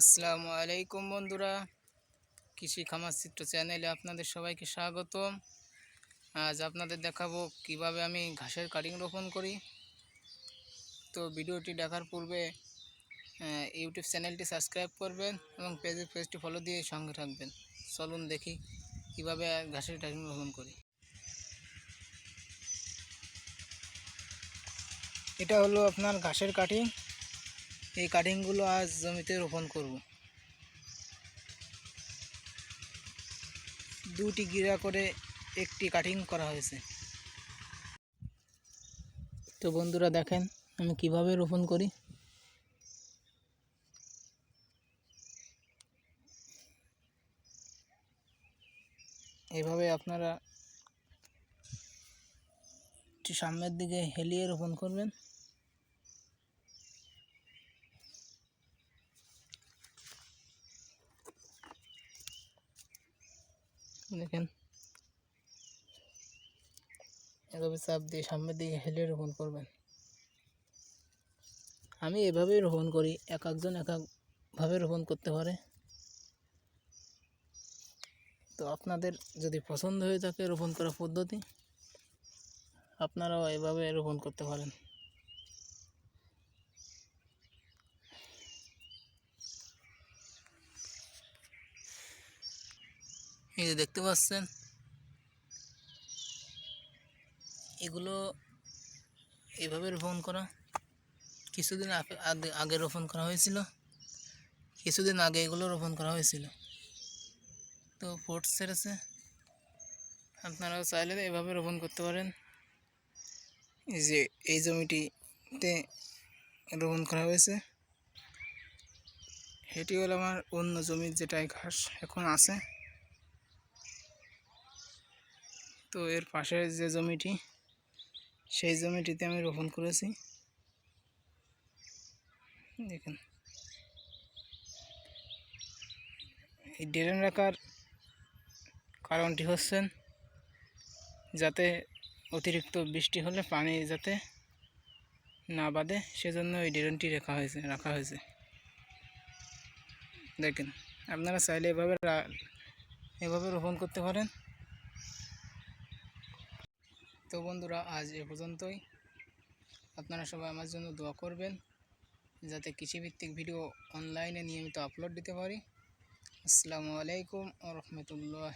আসসালামু আলাইকুম বন্ধুরা, কৃষি খামার চিত্র চ্যানেলে আপনাদের সবাইকে স্বাগতম। আজ আপনাদের দেখাবো কিভাবে আমি ঘাসের কাটিং রোপণ করি। তো ভিডিওটি দেখার পূর্বে ইউটিউব চ্যানেলটি সাবস্ক্রাইব করবেন এবং পেজটি ফলো দিয়ে সঙ্গে থাকবেন। চলুন দেখি কিভাবে ঘাসের কাটিং রোপণ করি। এটা হলো আপনার ঘাসের কাটিং। এই কাটিংগুলো আজ জমিতে রোপণ করব। দুটি গিরা করে একটি কাটিং করা হয়েছে। তো বন্ধুরা দেখেন আমি কিভাবে রোপণ করি। এভাবে আপনারা সামনের দিকে হেলিয়ে রোপণ করবেন। দেখেন এভাবে চাপ দিয়ে সামনের দিকে হেলিয়ে রোপণ করবেন। আমি এভাবেই রোপণ করি, এক একজন এক একভাবে রোপণ করতে পারে। তো আপনাদের যদি পছন্দ হয়ে থাকে রোপণ করার পদ্ধতি, আপনারাও এভাবে রোপণ করতে পারেন। এই যে দেখতে পাচ্ছেন, এগুলো এভাবে রোপণ করা। কিছুদিন আগে রোপণ করা হয়েছিল, কিছুদিন আগে এগুলো রোপণ করা হয়েছিল। তো ফোর্ট ছেড়েছে, আপনারাও চাইলে এভাবে রোপণ করতে পারেন। এই যে এই জমিটিতে রোপণ করা হয়েছে, এটি হলো আমার অন্য জমির যেটাই ঘাস এখন আছে। তো এর পাশের যে জমিটি, সেই জমিটিতে আমি রোপণ করেছি। দেখুন, এই ড্রেন রাখার কারণটি হচ্ছে যাতে অতিরিক্ত বৃষ্টি হলে পানি যাতে না বাঁধে, সেজন্য এই ড্রেনটি রাখা হয়েছে। দেখেন আপনারা চাইলে এভাবে রোপণ করতে পারেন। তো বন্ধুরা আজ এ পর্যন্তই। আপনারা সবাই আমার জন্য দোয়া করবেন যাতে কৃষিভিত্তিক ভিডিও অনলাইনে নিয়মিত আপলোড দিতে পারি। আসসালামু আলাইকুম ওয়া রাহমাতুল্লাহ।